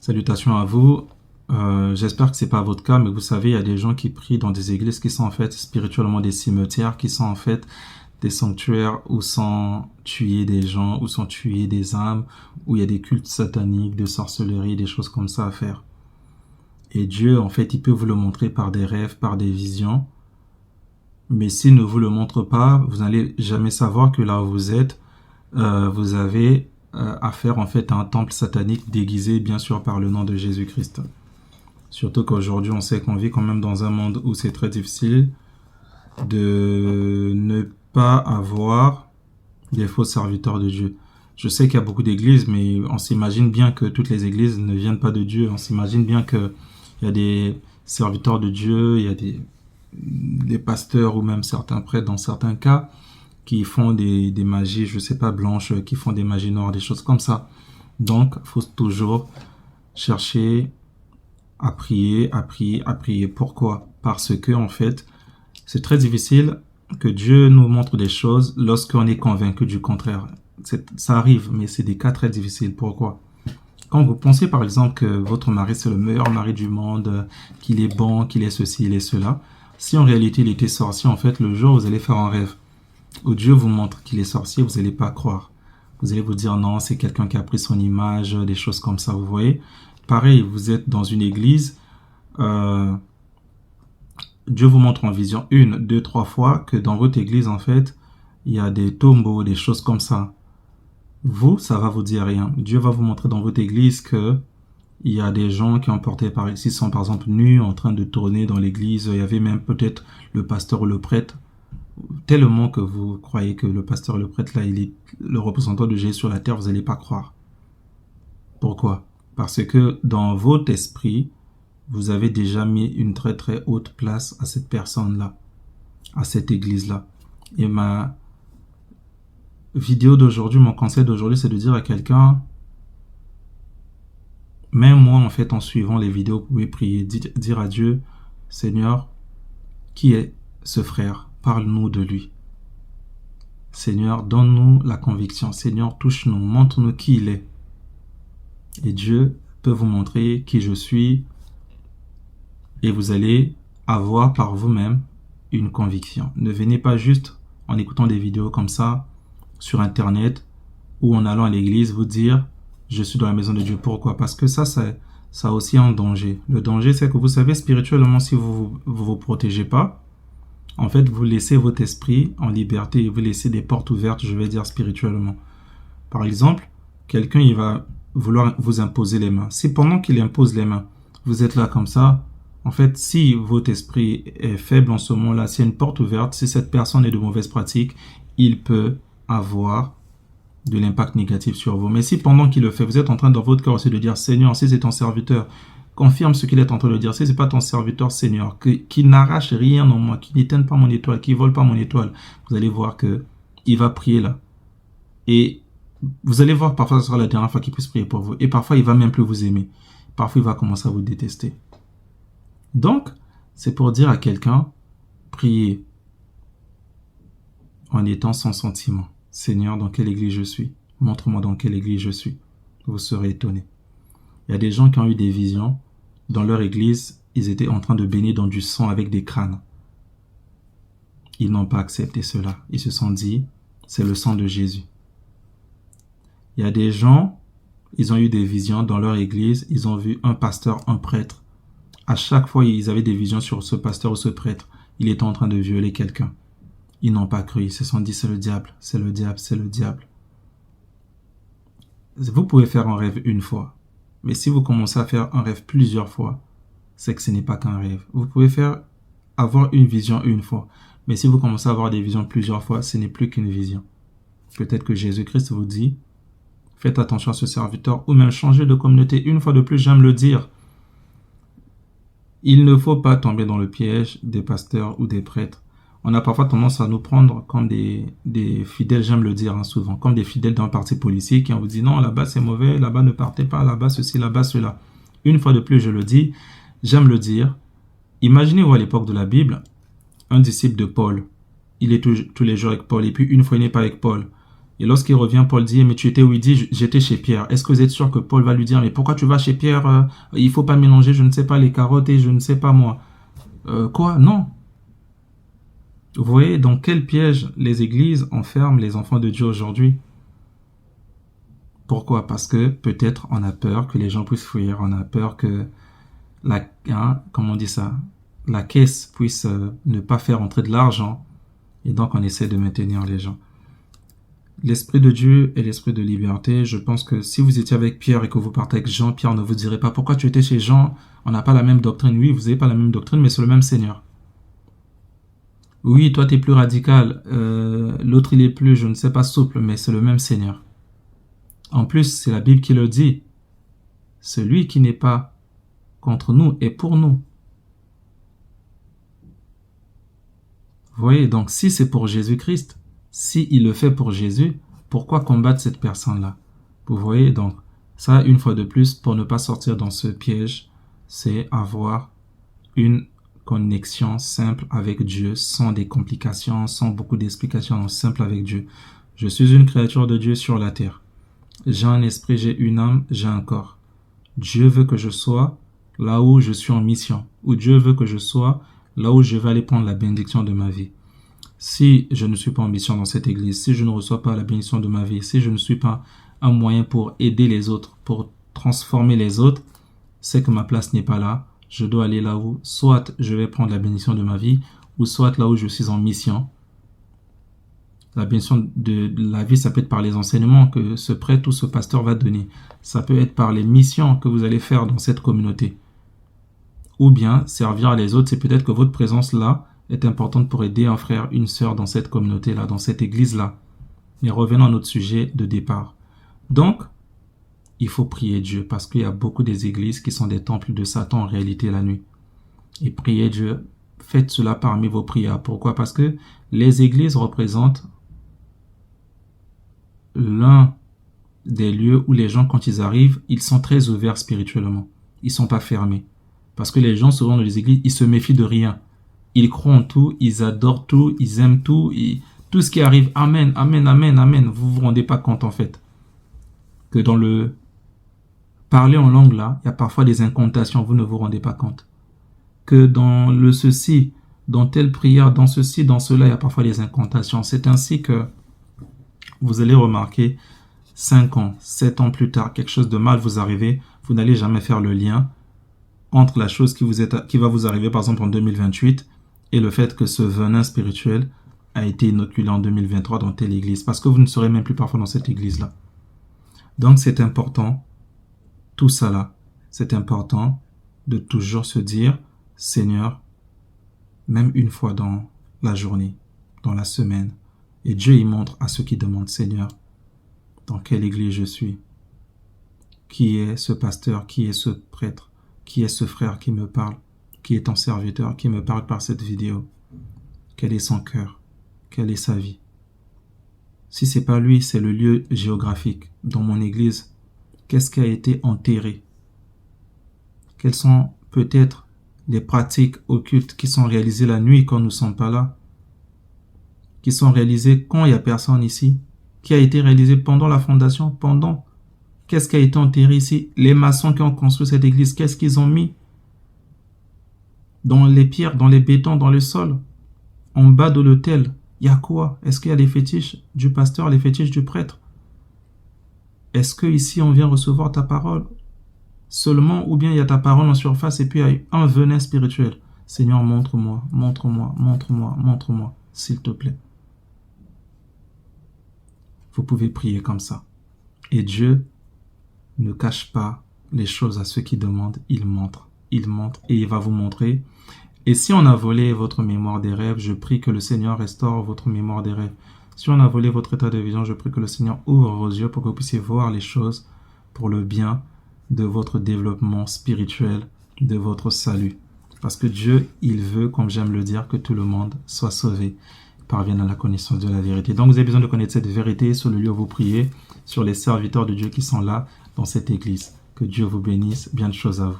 Salutations à vous. J'espère que c'est pas votre cas, mais vous savez, il y a des gens qui prient dans des églises qui sont en fait spirituellement des cimetières, qui sont en fait des sanctuaires où sont tués des gens, où sont tués des âmes, où il y a des cultes sataniques, de sorcellerie, des choses comme ça à faire. Et Dieu, en fait, il peut vous le montrer par des rêves, par des visions. Mais s'il ne vous le montre pas, vous n'allez jamais savoir que là où vous êtes, vous avez affaire en fait à un temple satanique déguisé bien sûr par le nom de Jésus-Christ. Surtout qu'aujourd'hui, on sait qu'on vit quand même dans un monde où c'est très difficile de ne pas avoir des faux serviteurs de Dieu. Je sais qu'il y a beaucoup d'églises, mais on s'imagine bien que toutes les églises ne viennent pas de Dieu. On s'imagine bien qu'il y a des serviteurs de Dieu, il y a des pasteurs ou même certains prêtres dans certains cas qui font des magies, je sais pas, blanches, qui font des magies noires, des choses comme ça. Donc, il faut toujours chercher à prier, à prier, à prier. Pourquoi? Parce que, en fait, c'est très difficile que Dieu nous montre des choses lorsqu'on est convaincu du contraire. Ça arrive, mais c'est des cas très difficiles. Pourquoi? Quand vous pensez, par exemple, que votre mari, c'est le meilleur mari du monde, qu'il est bon, qu'il est ceci, il est cela, si en réalité il était sorcier, en fait, le jour où vous allez faire un rêve, où Dieu vous montre qu'il est sorcier, vous n'allez pas croire. Vous allez vous dire non, c'est quelqu'un qui a pris son image, des choses comme ça, vous voyez. Pareil, vous êtes dans une église, Dieu vous montre en vision 1, 2, 3 fois que dans votre église, en fait, il y a des tombeaux, des choses comme ça. Vous, ça va vous dire rien. Dieu va vous montrer dans votre église que il y a des gens qui ont porté par ici, sont par exemple nus, en train de tourner dans l'église. Il y avait même peut-être le pasteur ou le prêtre. Tellement que vous croyez que le pasteur et le prêtre, là, il est le représentant de Jésus sur la terre, vous n'allez pas croire. Pourquoi? Parce que dans votre esprit, vous avez déjà mis une très très haute place à cette personne-là, à cette église-là. Et ma vidéo d'aujourd'hui, mon conseil d'aujourd'hui, c'est de dire à quelqu'un, même moi, en fait, en suivant les vidéos, vous pouvez prier, dire à Dieu, Seigneur, qui est ce frère? Parle-nous de lui. Seigneur, donne-nous la conviction. Seigneur, touche-nous, montre-nous qui il est. Et Dieu peut vous montrer qui je suis. Et vous allez avoir par vous-même une conviction. Ne venez pas juste en écoutant des vidéos comme ça sur Internet ou en allant à l'église vous dire « Je suis dans la maison de Dieu ». Pourquoi? Parce que ça a aussi un danger. Le danger, c'est que vous savez, spirituellement, si vous vous protégez pas, en fait, vous laissez votre esprit en liberté et vous laissez des portes ouvertes, je vais dire spirituellement. Par exemple, quelqu'un, il va vouloir vous imposer les mains. Si pendant qu'il impose les mains, vous êtes là comme ça, en fait, si votre esprit est faible en ce moment-là, s'il y a une porte ouverte, si cette personne est de mauvaise pratique, il peut avoir de l'impact négatif sur vous. Mais si pendant qu'il le fait, vous êtes en train dans votre cœur aussi de dire, Seigneur, si c'est ton serviteur, confirme ce qu'il est en train de dire. Si c'est pas ton serviteur, Seigneur, qui n'arrache rien en moi, qui n'éteigne pas mon étoile, qui vole pas mon étoile, vous allez voir que il va prier là. Et vous allez voir, parfois, ce sera la dernière fois qu'il puisse prier pour vous. Et parfois, il va même plus vous aimer. Parfois, il va commencer à vous détester. Donc, c'est pour dire à quelqu'un, priez en étant sans sentiment. Seigneur, dans quelle église je suis? Montre-moi dans quelle église je suis. Vous serez étonné. Il y a des gens qui ont eu des visions. Dans leur église, ils étaient en train de baigner dans du sang avec des crânes. Ils n'ont pas accepté cela. Ils se sont dit, c'est le sang de Jésus. Il y a des gens, ils ont eu des visions dans leur église. Ils ont vu un pasteur, un prêtre. À chaque fois, ils avaient des visions sur ce pasteur ou ce prêtre. Il était en train de violer quelqu'un. Ils n'ont pas cru. Ils se sont dit, c'est le diable, c'est le diable, c'est le diable. Vous pouvez faire un rêve une fois. Mais si vous commencez à faire un rêve plusieurs fois, c'est que ce n'est pas qu'un rêve. Vous pouvez avoir une vision une fois. Mais si vous commencez à avoir des visions plusieurs fois, ce n'est plus qu'une vision. Peut-être que Jésus-Christ vous dit, faites attention à ce serviteur, ou même changez de communauté. Une fois de plus, j'aime le dire. Il ne faut pas tomber dans le piège des pasteurs ou des prêtres. On a parfois tendance à nous prendre comme des fidèles, j'aime le dire souvent, comme des fidèles d'un parti politique qui on vous dit non, là-bas c'est mauvais, là-bas ne partez pas, là-bas ceci, là-bas cela. Une fois de plus, je le dis, j'aime le dire. Imaginez-vous à l'époque de la Bible, un disciple de Paul, il est tous les jours avec Paul, et puis une fois il n'est pas avec Paul. Et lorsqu'il revient, Paul dit, mais tu étais où? Il dit, j'étais chez Pierre. Est-ce que vous êtes sûr que Paul va lui dire, mais pourquoi tu vas chez Pierre? Il faut pas mélanger, je ne sais pas, les carottes et je ne sais pas moi. Quoi? Non. Vous voyez dans quel piège les églises enferment les enfants de Dieu aujourd'hui? Pourquoi? Parce que peut-être on a peur que les gens puissent fuir, on a peur que comment on dit ça? La caisse puisse ne pas faire entrer de l'argent, et donc on essaie de maintenir les gens. L'esprit de Dieu est l'esprit de liberté. Je pense que si vous étiez avec Pierre et que vous partez avec Jean, Pierre ne vous dirait pas pourquoi tu étais chez Jean, on n'a pas la même doctrine. Oui, vous n'avez pas la même doctrine, mais c'est le même Seigneur. Oui, toi tu es plus radical, l'autre il est plus, je ne sais pas, souple, mais c'est le même Seigneur. En plus, c'est la Bible qui le dit. Celui qui n'est pas contre nous est pour nous. Vous voyez, donc si c'est pour Jésus-Christ, si il le fait pour Jésus, pourquoi combattre cette personne-là? Vous voyez, donc ça, une fois de plus, pour ne pas sortir dans ce piège, c'est avoir une connexion simple avec Dieu, sans des complications, sans beaucoup d'explications, simple avec Dieu. Je suis une créature de Dieu sur la terre. J'ai un esprit, j'ai une âme, j'ai un corps. Dieu veut que je sois là où je suis en mission, ou Dieu veut que je sois là où je vais aller prendre la bénédiction de ma vie. Si je ne suis pas en mission dans cette église, si je ne reçois pas la bénédiction de ma vie, si je ne suis pas un moyen pour aider les autres, pour transformer les autres, c'est que ma place n'est pas là. Je dois aller là où soit je vais prendre la bénédiction de ma vie, ou soit là où je suis en mission. La bénédiction de la vie, ça peut être par les enseignements que ce prêtre ou ce pasteur va donner. Ça peut être par les missions que vous allez faire dans cette communauté. Ou bien, servir à les autres, c'est peut-être que votre présence là est importante pour aider un frère, une sœur dans cette communauté-là, dans cette église-là. Mais revenons à notre sujet de départ. Donc, il faut prier Dieu parce qu'il y a beaucoup des églises qui sont des temples de Satan en réalité la nuit. Et priez Dieu, faites cela parmi vos prières. Pourquoi? Parce que les églises représentent l'un des lieux où les gens, quand ils arrivent, ils sont très ouverts spirituellement. Ils sont pas fermés. Parce que les gens, souvent dans les églises, ils se méfient de rien. Ils croient en tout, ils adorent tout, ils aiment tout, tout ce qui arrive, amen, amen, amen, amen. Vous vous rendez pas compte en fait que dans le parler en langue là, il y a parfois des incantations, vous ne vous rendez pas compte. Que dans le ceci, dans telle prière, dans ceci, dans cela, il y a parfois des incantations. C'est ainsi que vous allez remarquer 5 ans, 7 ans plus tard, quelque chose de mal vous arrive, vous n'allez jamais faire le lien entre la chose qui va vous arriver par exemple en 2028 et le fait que ce venin spirituel a été inoculé en 2023 dans telle église, parce que vous ne serez même plus parfois dans cette église-là. Donc c'est important, tout ça là, c'est important de toujours se dire, Seigneur, même une fois dans la journée, dans la semaine, et Dieu y montre à ceux qui demandent, Seigneur, dans quelle église je suis? Qui est ce pasteur? Qui est ce prêtre? Qui est ce frère qui me parle? Qui est ton serviteur qui me parle par cette vidéo? Quel est son cœur? Quelle est sa vie? Si c'est pas lui, c'est le lieu géographique. Dans mon église, qu'est-ce qui a été enterré? Quelles sont peut-être les pratiques occultes qui sont réalisées la nuit quand nous ne sommes pas là? Qui sont réalisées quand il n'y a personne ici? Qui a été réalisé pendant la fondation? Pendant? Qu'est-ce qui a été enterré ici? Les maçons qui ont construit cette église, qu'est-ce qu'ils ont mis? Dans les pierres, dans les bétons, dans le sol? En bas de l'autel, il y a quoi? Est-ce qu'il y a les fétiches du pasteur, les fétiches du prêtre? Est-ce que ici on vient recevoir ta parole seulement, ou bien il y a ta parole en surface et puis il y a un venin spirituel? Seigneur, montre-moi, montre-moi, montre-moi, montre-moi, s'il te plaît. Vous pouvez prier comme ça. Et Dieu ne cache pas les choses à ceux qui demandent. Il montre et il va vous montrer. Et si on a volé votre mémoire des rêves, je prie que le Seigneur restaure votre mémoire des rêves. Si on a volé votre état de vision, je prie que le Seigneur ouvre vos yeux pour que vous puissiez voir les choses pour le bien de votre développement spirituel, de votre salut. Parce que Dieu, il veut, comme j'aime le dire, que tout le monde soit sauvé, parvienne à la connaissance de la vérité. Donc vous avez besoin de connaître cette vérité sur le lieu où vous priez, sur les serviteurs de Dieu qui sont là dans cette église. Que Dieu vous bénisse, bien de choses à vous.